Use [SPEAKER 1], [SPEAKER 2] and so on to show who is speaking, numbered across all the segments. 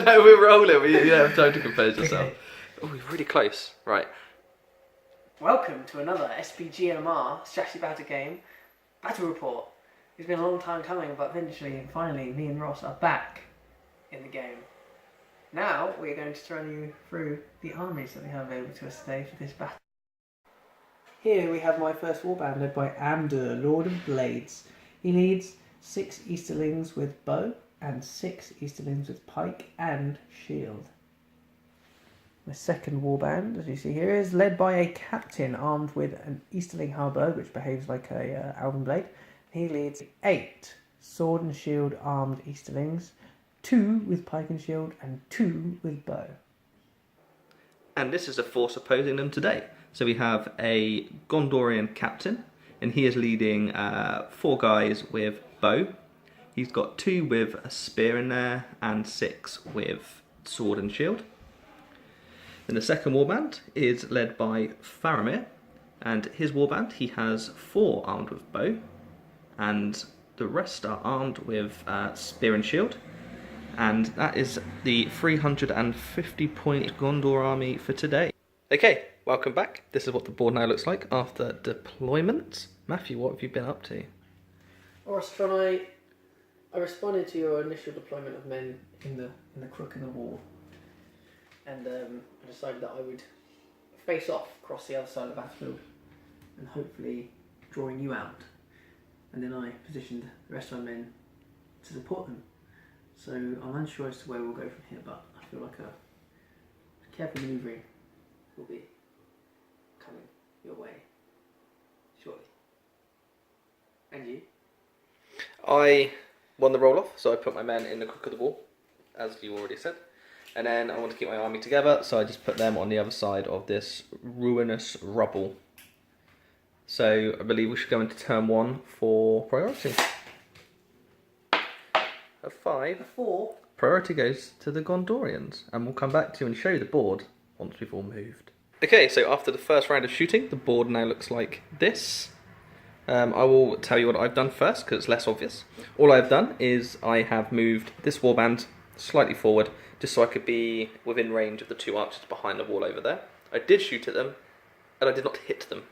[SPEAKER 1] No, we're rolling. You have time to compose yourself.
[SPEAKER 2] Okay.
[SPEAKER 1] Oh, we're really close. Right.
[SPEAKER 2] Welcome to another SBGMR strategy battle game battle report. It's been a long time coming, but eventually and finally me and Ross are back in the game. Now we're going to run you through the armies that we have available to us today for this battle. Here we have my first warband led by Amdur, Lord of Blades. He leads 6 Easterlings with bow and 6 Easterlings with pike and shield. My second warband, as you see here, is led by a captain armed with an Easterling halberd, which behaves like a Alvin blade. He leads 8 sword and shield armed Easterlings, 2 with pike and shield, and 2 with bow.
[SPEAKER 1] And this is the force opposing them today. So we have a Gondorian captain, and he is leading 4 guys with bow. He's got 2 with a spear in there, and 6 with sword and shield. Then the second warband is led by Faramir, and his warband, he has 4 armed with bow, and the rest are armed with spear and shield. And that is the 350 point Gondor army for today. Okay, welcome back. This is what the board now looks like after deployment. Matthew, what have you been up to?
[SPEAKER 2] Alright, I responded to your initial deployment of men in the crook of the wall, and I decided that I would face off across the other side of the battlefield and hopefully drawing you out, and then I positioned the rest of my men to support them. So I'm unsure as to where we'll go from here, but I feel like a careful manoeuvring will be coming your way shortly. And you?
[SPEAKER 1] I won the roll-off, so I put my men in the crook of the wall, as you already said. And then I want to keep my army together, so I just put them on the other side of this ruinous rubble. So I believe we should go into turn 1 for priority. A 5.
[SPEAKER 2] A 4.
[SPEAKER 1] Priority goes to the Gondorians, and we'll come back to you and show you the board once we've all moved. Okay, so after the first round of shooting, the board now looks like this. I will tell you what I've done first, because it's less obvious. All I've done is I have moved this warband slightly forward, just so I could be within range of the 2 archers behind the wall over there. I did shoot at them, and I did not hit them.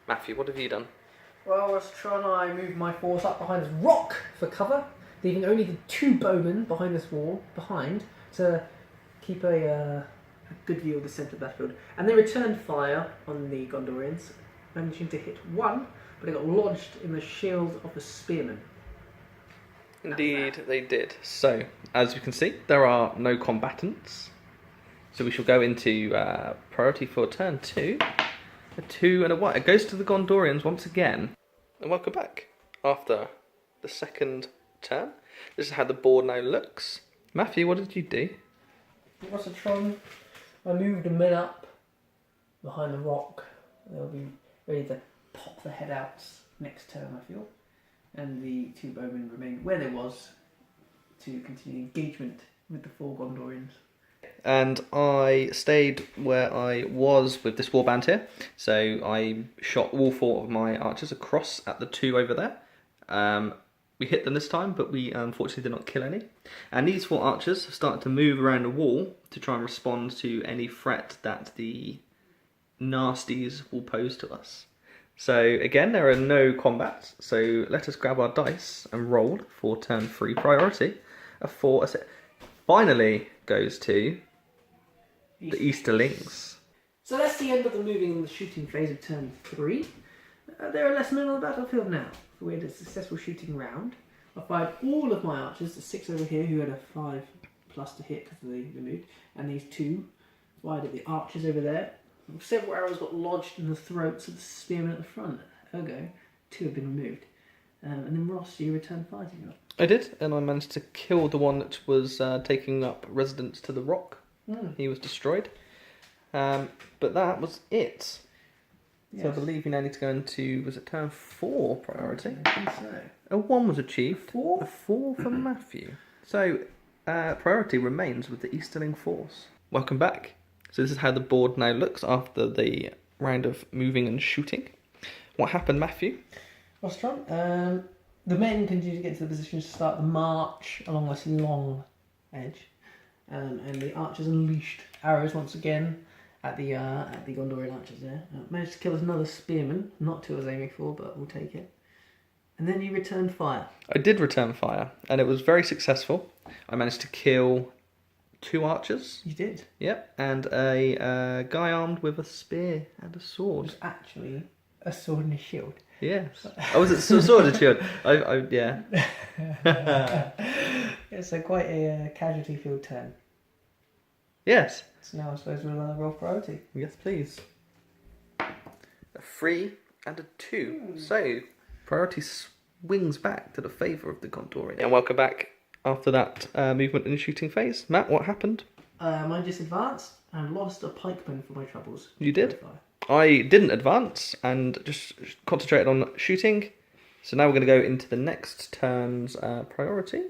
[SPEAKER 1] Matthew, what have you done?
[SPEAKER 2] Well, I was trying to move my force up behind this rock for cover, leaving only the 2 bowmen behind this wall, to keep a good view of the centre of the battlefield. And they returned fire on the Gondorians, managing to hit 1, but it got lodged in the shield of the spearmen.
[SPEAKER 1] Indeed, they did. So, as you can see, there are no combatants. So we shall go into priority for turn 2. A 2 and a 1. It goes to the Gondorians once again. And welcome back after the second turn. This is how the board now looks. Matthew, what did you do?
[SPEAKER 2] I moved the men up behind the rock. They'll be ready to pop their head out next turn, I feel. And the 2 bowmen remained where they was to continue engagement with the 4 Gondorians.
[SPEAKER 1] And I stayed where I was with this warband here. So I shot all 4 of my archers across at the 2 over there. We hit them this time, but we unfortunately did not kill any. And these 4 archers have started to move around the wall to try and respond to any threat that the nasties will pose to us. So again, there are no combats, so let us grab our dice and roll for turn 3 priority. A 4, a 6. Finally goes to the Easterlings.
[SPEAKER 2] So that's the end of the moving and the shooting phase of turn 3. There are less men on the battlefield now. We had a successful shooting round. I fired all of my archers, the 6 over here who had a 5+ to hit because they moved, and these 2 fired at the archers over there. Several arrows got lodged in the throats of the spearmen at the front. Ergo, 2 have been removed. And then Ross, you returned fire, did you not?
[SPEAKER 1] I did, and I managed to kill the one that was taking up residence to the rock. He was destroyed. But that was it.
[SPEAKER 2] Yes.
[SPEAKER 1] So I believe you now need to go into, was it turn 4 priority?
[SPEAKER 2] I think so.
[SPEAKER 1] A 1 was achieved.
[SPEAKER 2] 4?
[SPEAKER 1] A 4 for Matthew. So priority remains with the Easterling force. Welcome back. So this is how the board now looks after the round of moving and shooting. What happened, Matthew?
[SPEAKER 2] Well, strong. The men continue to get to the position to start the march along this long edge. And the archers unleashed arrows once again at the Gondorian archers there. Managed to kill another spearman, not who I was aiming for, but we'll take it. And then you returned fire.
[SPEAKER 1] I did return fire, and it was very successful. I managed to kill 2 archers.
[SPEAKER 2] You did.
[SPEAKER 1] Yep, and a guy armed with a spear and a
[SPEAKER 2] It
[SPEAKER 1] sword.
[SPEAKER 2] was actually a sword and a shield.
[SPEAKER 1] Yes. Oh, was it sword and shield? Yeah.
[SPEAKER 2] Yeah, so quite a casualty-filled turn.
[SPEAKER 1] Yes.
[SPEAKER 2] So now I suppose we'll roll priority.
[SPEAKER 1] Yes, please. A 3 and a 2. So, priority swings back to the favour of the Gondorian. And welcome back after that movement in the shooting phase. Matt, what happened?
[SPEAKER 2] I just advanced and lost a pikeman for my troubles.
[SPEAKER 1] You did? I didn't advance and just concentrated on shooting. So now we're going to go into the next turn's priority.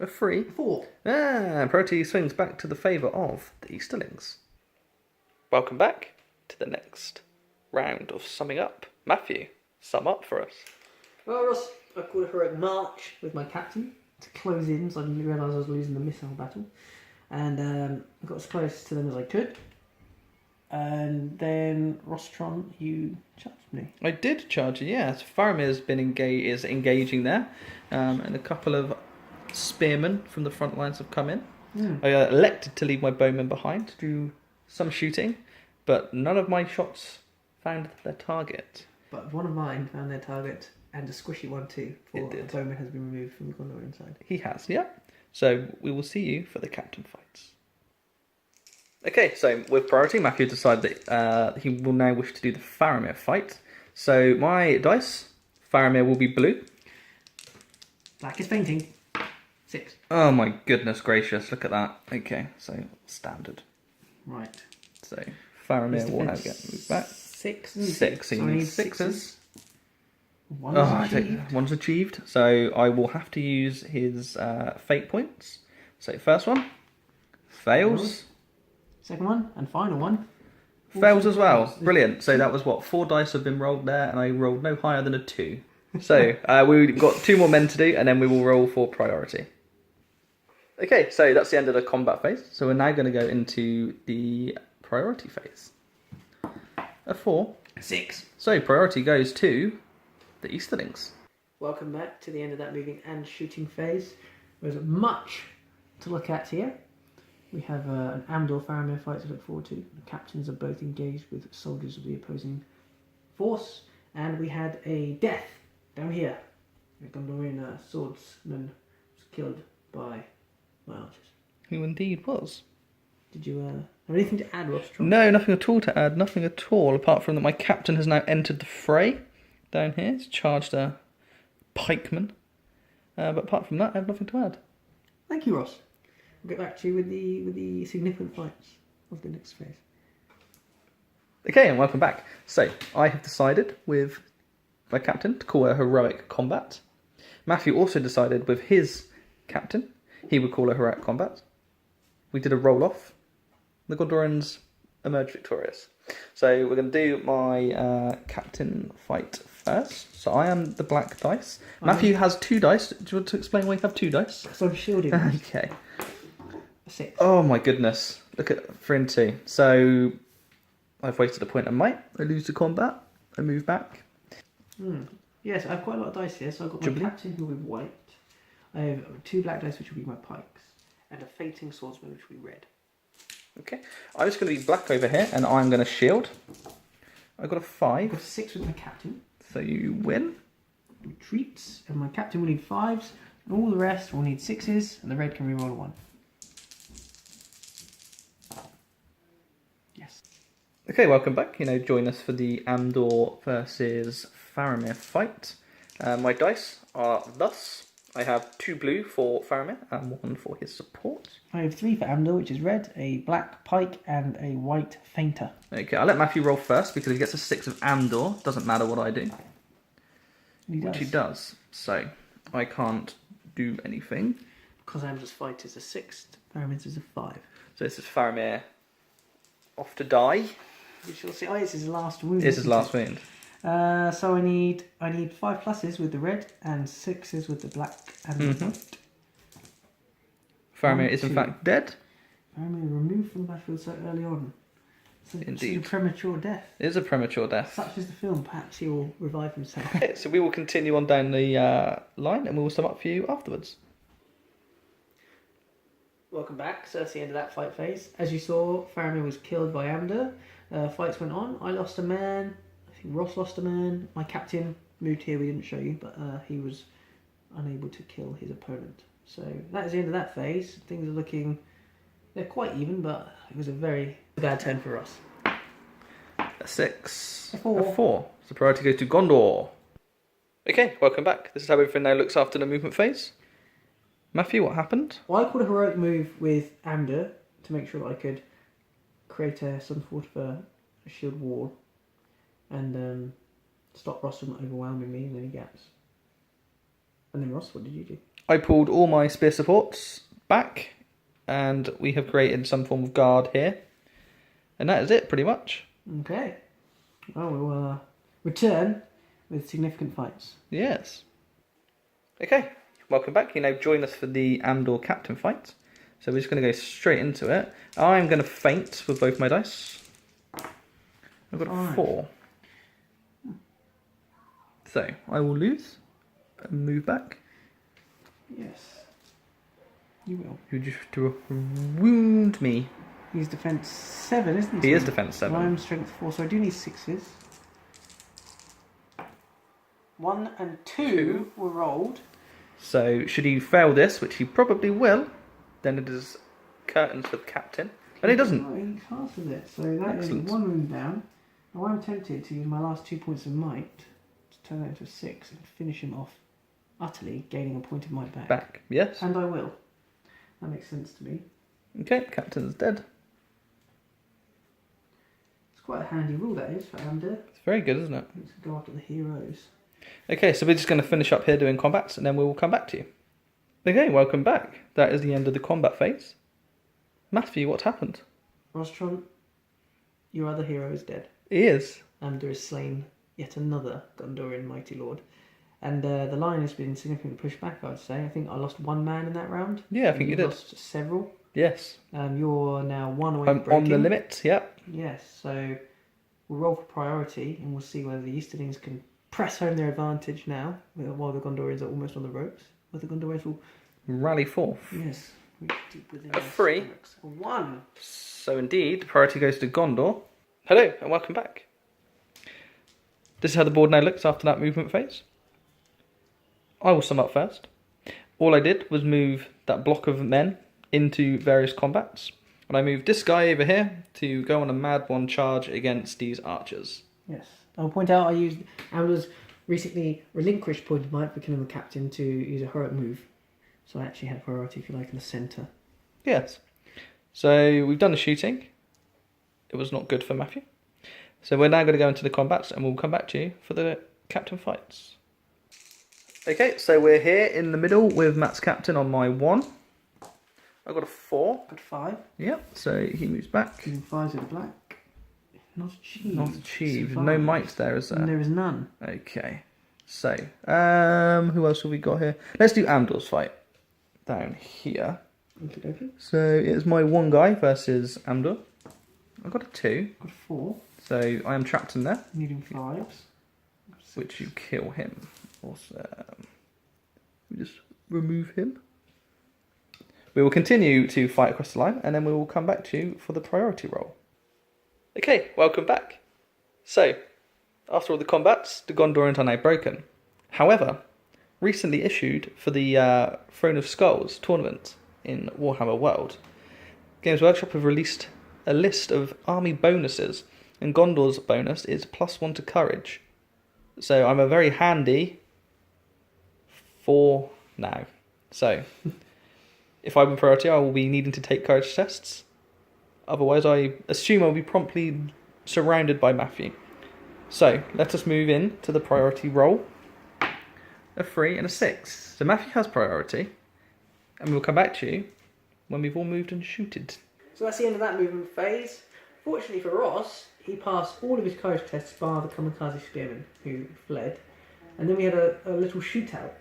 [SPEAKER 1] A 3.
[SPEAKER 2] 4.
[SPEAKER 1] Priority swings back to the favour of the Easterlings. Welcome back to the next round of summing up. Matthew, sum up for us.
[SPEAKER 2] Well, Ross, I called a heroic march with my captain to close in, so I didn't realise I was losing the missile battle. And I got as close to them as I could. And then, Rostron, you charged me.
[SPEAKER 1] I did charge it, yes. Faramir's been is engaging there. And a couple of spearmen from the front lines have come in. I elected to leave my bowmen behind to do some shooting, but none of my shots found their target.
[SPEAKER 2] But one of mine found their target, and a squishy one too.
[SPEAKER 1] It did.
[SPEAKER 2] The bowman has been removed from the Gondorian side.
[SPEAKER 1] He has, yeah. So we will see you for the captain fights. Okay, so with priority, Matthew decided that he will now wish to do the Faramir fight. So my dice, Faramir will be blue.
[SPEAKER 2] Black is fainting. 6.
[SPEAKER 1] Oh my goodness gracious, look at that. Okay, so standard.
[SPEAKER 2] Right.
[SPEAKER 1] So Faramir will now get moved back.
[SPEAKER 2] 6.
[SPEAKER 1] 6, so you
[SPEAKER 2] I
[SPEAKER 1] need
[SPEAKER 2] need
[SPEAKER 1] 6s.
[SPEAKER 2] One's achieved.
[SPEAKER 1] One's achieved. So I will have to use his fate points. So first one, fails.
[SPEAKER 2] Second one, and final one.
[SPEAKER 1] Fails as well. Brilliant. So that was what, 4 dice have been rolled there, and I rolled no higher than a 2. So we've got 2 more men to do, and then we will roll for priority. Okay, so that's the end of the combat phase. So we're now going to go into the priority phase. A 4.
[SPEAKER 2] 6.
[SPEAKER 1] So priority goes to the Easterlings.
[SPEAKER 2] Welcome back to the end of that moving and shooting phase. There's much to look at here. We have an Amdor Faramir fight to look forward to. The captains are both engaged with soldiers of the opposing force. And we had a death down here. A Gondorian swordsman was killed by my archers.
[SPEAKER 1] Who indeed was.
[SPEAKER 2] Did you have anything to add, Rostron?
[SPEAKER 1] No, nothing at all to add. Nothing at all, apart from that my captain has now entered the fray down here. He's charged a pikeman. But apart from that, I have nothing to add.
[SPEAKER 2] Thank you, Ross. We'll get back to you with the significant fights of the next phase.
[SPEAKER 1] Okay, and welcome back. So, I have decided with my captain to call a heroic combat. Matthew also decided with his captain he would call a heroic combat. We did a roll-off. The Gondorians emerged victorious. So we're going to do my captain fight first. So I am the black dice. Matthew has 2 dice. Do you want to explain why you have 2 dice?
[SPEAKER 2] So I'm shielding.
[SPEAKER 1] Okay.
[SPEAKER 2] 6.
[SPEAKER 1] Oh my goodness. Look at 3 and 2. So I've wasted a point of might. I lose the combat. I move back.
[SPEAKER 2] Yes, I have quite a lot of dice here. So I've got my captain who will be white. I have 2 black dice which will be my pikes. And a fainting swordsman which will be red.
[SPEAKER 1] Okay. I'm just going to be black over here and I'm going to shield. I've got a 5.
[SPEAKER 2] I've got a 6 with my captain.
[SPEAKER 1] So you win.
[SPEAKER 2] Retreats. And my captain will need 5s. And all the rest will need 6s. And the red can reroll a 1. Yes.
[SPEAKER 1] Okay, welcome back. Join us for the Andor versus Faramir fight. My dice are thus. I have 2 blue for Faramir and 1 for his support.
[SPEAKER 2] I have 3 for Amdor, which is red, a black pike, and a white fainter.
[SPEAKER 1] Okay, I'll let Matthew roll first because if he gets a 6 of Andor, doesn't matter what I do. Which he does. So, I can't do anything.
[SPEAKER 2] Because Amdor's fight is a 6, Faramir's is a 5.
[SPEAKER 1] So this is Faramir off to die.
[SPEAKER 2] We shall see. Oh, it's his last wound.
[SPEAKER 1] This is last wound.
[SPEAKER 2] So I need 5 pluses with the red and 6s with the black and the white.
[SPEAKER 1] Faramir is in
[SPEAKER 2] 2.
[SPEAKER 1] fact dead.
[SPEAKER 2] Faramir removed from the battlefield so early on.
[SPEAKER 1] Indeed.
[SPEAKER 2] It's a premature death.
[SPEAKER 1] It is a premature death.
[SPEAKER 2] Such is the film. Perhaps he will revive himself.
[SPEAKER 1] Okay, so we will continue on down the line and we will sum up for you afterwards.
[SPEAKER 2] Welcome back. So that's the end of that fight phase. As you saw, Faramir was killed by Amber. Fights went on. I lost a man. I think Ross lost a man. My captain moved here. We didn't show you, but he was unable to kill his opponent. So that is the end of that phase. Things are looking... They're quite even, but it was a very bad turn for Ross.
[SPEAKER 1] A 6.
[SPEAKER 2] A 4.
[SPEAKER 1] A 4. So priority goes to Gondor. Okay, welcome back. This is how everything now looks after the movement phase. Matthew, what happened?
[SPEAKER 2] Well, I called a heroic move with Amber to make sure that I could create some sort of a shield wall and stop Ross from overwhelming me in any gaps. And then Ross, what did you do?
[SPEAKER 1] I pulled all my spear supports back and we have created some form of guard here. And that is it, pretty much.
[SPEAKER 2] Okay. Well, we'll return with significant fights.
[SPEAKER 1] Yes. Okay, welcome back. You now join us for the Andor captain fight. So we're just going to go straight into it. I'm going to feint with both my dice. I've got a 4. So I will lose and move back.
[SPEAKER 2] Yes. You will.
[SPEAKER 1] You just to wound me.
[SPEAKER 2] He's defense 7, isn't he?
[SPEAKER 1] He is defense 7.
[SPEAKER 2] I'm strength 4, so I do need 6s. 1 and 2 were rolled.
[SPEAKER 1] So should he fail this, which he probably will, then it is curtains for the captain. But he doesn't.
[SPEAKER 2] Oh, he passes it, so that
[SPEAKER 1] Excellent.
[SPEAKER 2] is 1 wound down. Now I'm tempted to use my last 2 points of might to turn that into a 6 and finish him off utterly, gaining a point of might back.
[SPEAKER 1] Back, yes.
[SPEAKER 2] And I will. That makes sense to me.
[SPEAKER 1] Okay, captain's dead.
[SPEAKER 2] It's quite a handy rule, that is, for Amber.
[SPEAKER 1] It's very good, isn't it?
[SPEAKER 2] Let's go after the heroes.
[SPEAKER 1] Okay, so we're just going to finish up here doing combats and then we will come back to you. Okay, welcome back. That is the end of the combat phase. Matthew, what happened?
[SPEAKER 2] Rostron, your other hero is dead.
[SPEAKER 1] He is.
[SPEAKER 2] Amber has slain yet another Gondorian mighty lord. And the line has been significantly pushed back, I would say. I think I lost 1 man in that round.
[SPEAKER 1] Yeah, I think you did.
[SPEAKER 2] Lost several.
[SPEAKER 1] Yes.
[SPEAKER 2] You're now 1 away
[SPEAKER 1] I'm
[SPEAKER 2] from breaking.
[SPEAKER 1] on the limit, yep.
[SPEAKER 2] Yes, so we'll roll for priority and we'll see whether the Easterlings can press home their advantage now, while the Gondorians are almost on the ropes. Whether the Gondorians will...
[SPEAKER 1] Rally forth.
[SPEAKER 2] Yes. Reach deep within
[SPEAKER 1] A
[SPEAKER 2] their
[SPEAKER 1] 3.
[SPEAKER 2] stomachs. A 1.
[SPEAKER 1] So indeed, priority goes to Gondor. Hello and welcome back. This is how the board now looks after that movement phase. I will sum up first. All I did was move that block of men into various combats. And I moved this guy over here to go on a mad one charge against these archers.
[SPEAKER 2] Yes. I'll point out I used Amber's recently relinquished point of might for killing the captain to use a heroic move. So I actually had priority, if you like, in the centre.
[SPEAKER 1] Yes. So we've done the shooting. It was not good for Matthew. So we're now going to go into the combats and we'll come back to you for the captain fights. Okay, so we're here in the middle with Matt's captain on my 1. I've got a 4.
[SPEAKER 2] Got 5.
[SPEAKER 1] Yep, so he moves back.
[SPEAKER 2] Using 5s with black. Not achieved.
[SPEAKER 1] Not achieved.
[SPEAKER 2] Survived.
[SPEAKER 1] No might there, is there?
[SPEAKER 2] There is none.
[SPEAKER 1] Okay. So, who else have we got here? Let's do Amdor's fight. Down here.
[SPEAKER 2] Okay.
[SPEAKER 1] So, it's my 1 guy versus Amdor. I've got a 2.
[SPEAKER 2] Got 4.
[SPEAKER 1] So, I am trapped in there.
[SPEAKER 2] Needing 5s.
[SPEAKER 1] Which you kill him. Awesome. We just remove him. We will continue to fight across the line and then we will come back to you for the priority roll. Okay, welcome back. So, after all the combats, the Gondorians are now broken. However, recently issued for the Throne of Skulls tournament in Warhammer World, Games Workshop have released a list of army bonuses, and Gondor's bonus is +1 to courage. So I'm a very handy 4 now. So, if I'm in priority, I will be needing to take courage tests. Otherwise, I assume I'll be promptly surrounded by Matthew. So, let us move in to the priority roll. A 3 and a 6. So Matthew has priority. And we'll come back to you when we've all moved and shooted.
[SPEAKER 2] So that's the end of that movement phase. Fortunately for Ross, he passed all of his courage tests bar the kamikaze spearman who fled. And then we had a little shootout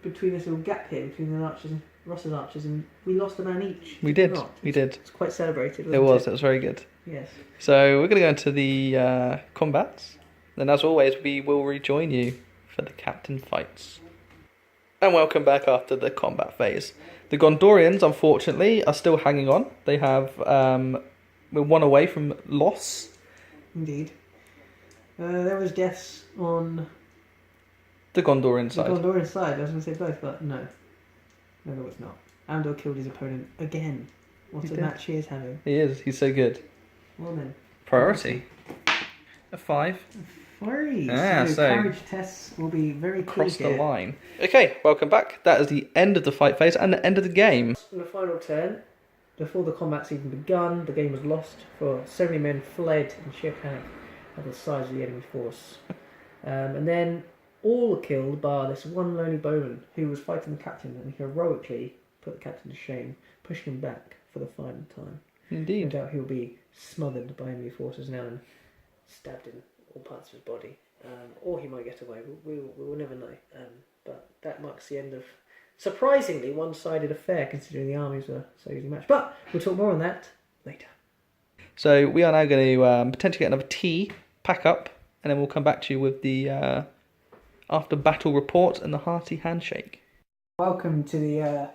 [SPEAKER 2] between this little gap here between the archers and Ross's archers, and we lost a man each.
[SPEAKER 1] We did.
[SPEAKER 2] Not.
[SPEAKER 1] We did.
[SPEAKER 2] It's quite celebrated.
[SPEAKER 1] It was. It was very good.
[SPEAKER 2] Yes.
[SPEAKER 1] So we're going to go into the combats. And as always, we will rejoin you for the captain fights. And welcome back after the combat phase. The Gondorians, unfortunately, are still hanging on. They have we're one away from loss.
[SPEAKER 2] Indeed. There was deaths on
[SPEAKER 1] The Gondorian side.
[SPEAKER 2] the Gondorian side. I was going to say both, but no. No, there was not. Andor killed his opponent again. What a match he is having.
[SPEAKER 1] He is. He's so good.
[SPEAKER 2] Well then.
[SPEAKER 1] Priority. A 5.
[SPEAKER 2] 3.
[SPEAKER 1] So
[SPEAKER 2] courage tests will be very key
[SPEAKER 1] cross the
[SPEAKER 2] here.
[SPEAKER 1] line. Okay, welcome back. That is the end of the fight phase and the end of the game.
[SPEAKER 2] In the final turn, before the combat's even begun, the game was lost, for so many men fled in sheer panic at the size of the enemy force. And then all were killed bar this one lonely bowman who was fighting the captain, and heroically put the captain to shame, pushing him back for the final time. No
[SPEAKER 1] Indeed.
[SPEAKER 2] doubt he'll be smothered by enemy forces now and stabbed in all parts of his body. Or he might get away, we will never know. But that marks the end of, surprisingly, one-sided affair, considering the armies were so easily matched. But we'll talk more on that later.
[SPEAKER 1] So we are now going to potentially get another tea, pack up, and then we'll come back to you with the after-battle report and the hearty handshake.
[SPEAKER 2] Welcome to the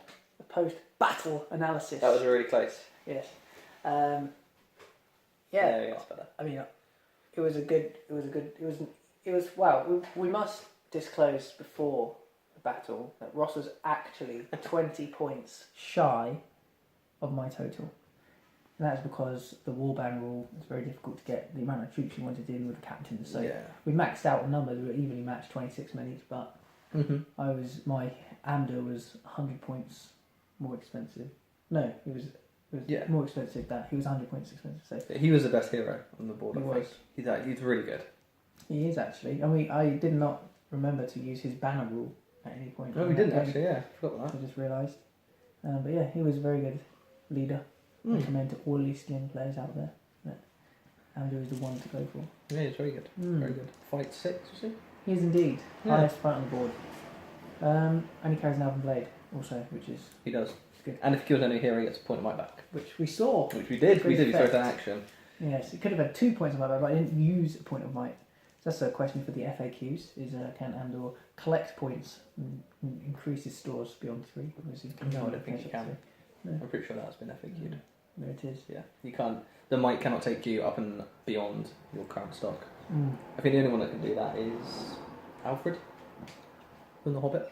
[SPEAKER 2] post-battle analysis.
[SPEAKER 1] really close.
[SPEAKER 2] Yes.
[SPEAKER 1] Yeah, that's better.
[SPEAKER 2] I mean, well, we must disclose before the battle that Ross was actually 20 points shy of my total. And that's because the warband rule is very difficult to get the amount of troops you wanted in with the captains. So we maxed out a number, we were evenly matched 26 men each, but my Amdur was 100 points more expensive. No, it was more expensive than he was 100 points expensive. So
[SPEAKER 1] He was the best hero on the board.
[SPEAKER 2] He was.
[SPEAKER 1] He's really good.
[SPEAKER 2] he is actually. I mean, I did not remember to use his banner rule at any point.
[SPEAKER 1] No, we didn't actually. Yeah, forgot
[SPEAKER 2] I
[SPEAKER 1] that.
[SPEAKER 2] just realised. But yeah, he was a very good leader. Recommend to all Easterling players out there that Andrew is the one to go for.
[SPEAKER 1] Yeah, he's very good. Very good. Fight 6, was he?
[SPEAKER 2] He is indeed.
[SPEAKER 1] Yeah.
[SPEAKER 2] Highest fight on the board. And he carries an Elven Blade also, which is
[SPEAKER 1] He does.
[SPEAKER 2] good.
[SPEAKER 1] And if he kills any hero, he gets a point of might back.
[SPEAKER 2] Which we saw.
[SPEAKER 1] Which we did. We
[SPEAKER 2] Great
[SPEAKER 1] saw it in
[SPEAKER 2] effect.
[SPEAKER 1] action.
[SPEAKER 2] Yes, it could have had 2 points of might, but I didn't use a point of might. So that's a question for the FAQs: is can Andor collect points and increase his stores beyond 3?
[SPEAKER 1] No, I don't think you can.
[SPEAKER 2] No.
[SPEAKER 1] I'm pretty sure that's been FAQ'd.
[SPEAKER 2] There it is.
[SPEAKER 1] Yeah, you can't. The might cannot take you up and beyond your current stock.
[SPEAKER 2] Mm.
[SPEAKER 1] I think the only one that can do that is Alfred from The Hobbit.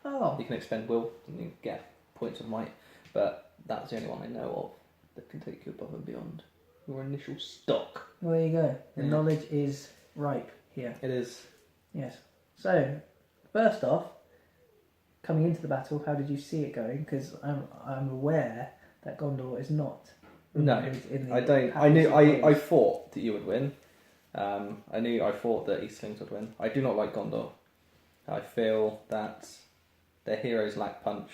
[SPEAKER 2] Oh,
[SPEAKER 1] You can expend will and you get points of might, but that's the only one I know of that can take you above and beyond your initial stock.
[SPEAKER 2] well, there you go. The
[SPEAKER 1] Yeah.
[SPEAKER 2] knowledge is ripe here.
[SPEAKER 1] It is.
[SPEAKER 2] Yes. So, first off, coming into the battle, how did you see it going? Because I'm aware that Gondor is not.
[SPEAKER 1] No,
[SPEAKER 2] in the
[SPEAKER 1] I don't. I knew. I thought that you would win. I thought that Easterlings would win. I do not like Gondor. I feel that their heroes lack punch.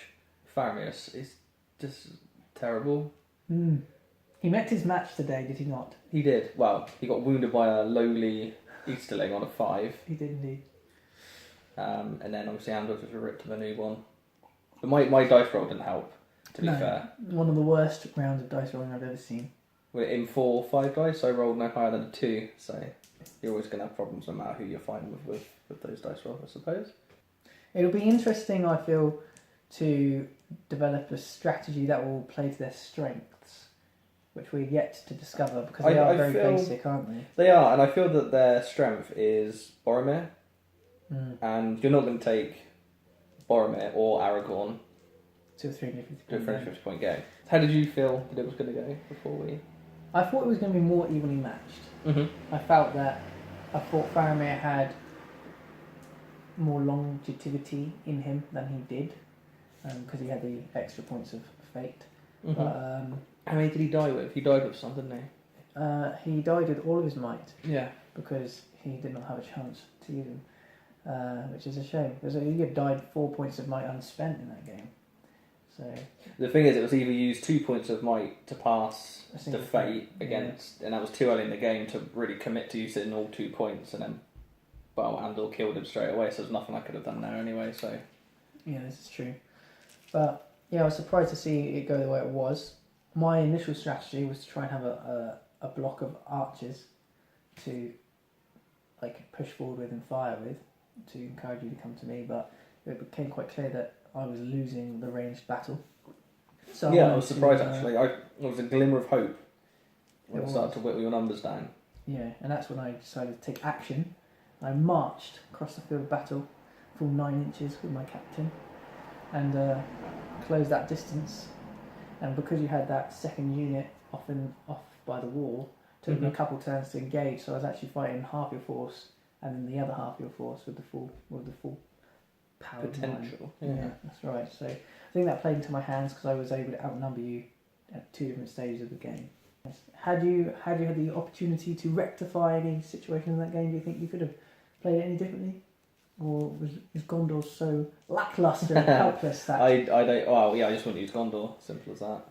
[SPEAKER 1] Faramir is just terrible.
[SPEAKER 2] He met his match today, did he not?
[SPEAKER 1] He did. Well, he got wounded by a lowly Easterling on a 5.
[SPEAKER 2] He did indeed.
[SPEAKER 1] And then obviously Andor just ripped him a new one. But my dice roll didn't help, to be fair.
[SPEAKER 2] One of the worst rounds of dice rolling I've ever seen.
[SPEAKER 1] We're in 4 or 5 dice, I rolled no higher than a 2, so you're always going to have problems no matter who you're fighting with those dice rolls, I suppose.
[SPEAKER 2] It'll be interesting, I feel, to develop a strategy that will play to their strengths, which we're yet to discover, because they are very basic, aren't they?
[SPEAKER 1] They are, and I feel that their strength is Boromir, and you're not going to take Boromir or Aragorn
[SPEAKER 2] to a 350
[SPEAKER 1] to a
[SPEAKER 2] point
[SPEAKER 1] 350 point game. How did you feel that it was going to go before we...
[SPEAKER 2] I thought it was going to be more evenly matched. I thought Faramir had more longevity in him than he did, because he had the extra points of fate. But,
[SPEAKER 1] how many did he die with? He died with some, didn't he?
[SPEAKER 2] he died with all of his might
[SPEAKER 1] Yeah.
[SPEAKER 2] because he did not have a chance to use them, which is a shame. Because he had died 4 points of might unspent in that game. So
[SPEAKER 1] the thing is, it was either use 2 points of might to pass
[SPEAKER 2] A
[SPEAKER 1] the
[SPEAKER 2] single
[SPEAKER 1] fate against, and that was too early in the game to really commit to using all 2 points, and then, well, Andor killed him straight away, so there's nothing I could have done there anyway, so...
[SPEAKER 2] Yeah, this is true. But yeah, I was surprised to see it go the way it was. My initial strategy was to try and have a block of archers to like push forward with and fire with to encourage you to come to me, but it became quite clear that I was losing the ranged battle. So
[SPEAKER 3] I was surprised actually. There was a glimmer of hope when I started to whittle your numbers down.
[SPEAKER 2] Yeah, and that's when I decided to take action. I marched across the field of battle, full 9 inches with my captain, and closed that distance. And because you had that second unit off by the wall, it took me a couple turns to engage. So I was actually fighting half your force, and then the other half of your force with the full power
[SPEAKER 3] Potential.
[SPEAKER 2] Yeah, that's right. So I think that played into my hands because I was able to outnumber you at 2 different stages of the game. Had you had the opportunity to rectify any situation in that game, do you think you could have played it any differently? Or is Gondor so lacklustre and helpless that...
[SPEAKER 3] I don't... Well, yeah, I just want to use Gondor. Simple as that.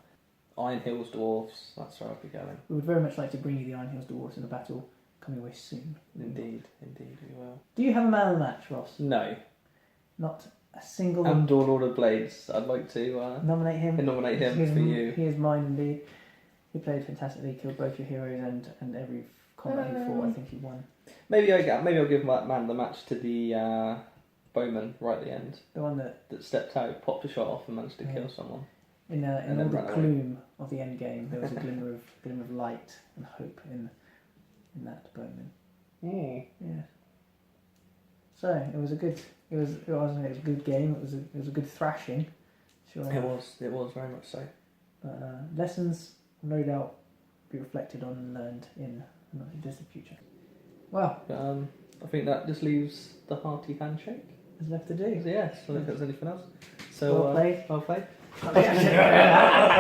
[SPEAKER 3] Iron Hills Dwarves, that's where I'll be going.
[SPEAKER 2] We would very much like to bring you the Iron Hills Dwarves in a battle coming away soon.
[SPEAKER 3] Indeed, we will.
[SPEAKER 2] Do you have a man of the match, Ross?
[SPEAKER 3] No.
[SPEAKER 2] Not a single...
[SPEAKER 3] Andor Lord of Blades. I'd like to...
[SPEAKER 2] nominate him
[SPEAKER 3] for you.
[SPEAKER 2] He is mine indeed. He played fantastically, killed both your heroes and every combat he fought, I think he won.
[SPEAKER 3] Maybe I'll give man of the match to the bowman right at the end.
[SPEAKER 2] The one that
[SPEAKER 3] stepped out, popped a shot off, and managed to kill someone.
[SPEAKER 2] In all the gloom of the end game, there was a glimmer of light and hope in that bowman. Yeah. So it was a good game. It was a good thrashing. Sure.
[SPEAKER 3] It was very much so.
[SPEAKER 2] But lessons, no doubt, be reflected on and learned in the distant future. Well,
[SPEAKER 3] I think that just leaves the hearty handshake.
[SPEAKER 2] There's left to do.
[SPEAKER 3] Yes, I don't think there's anything else. So
[SPEAKER 2] well played.
[SPEAKER 3] Well played.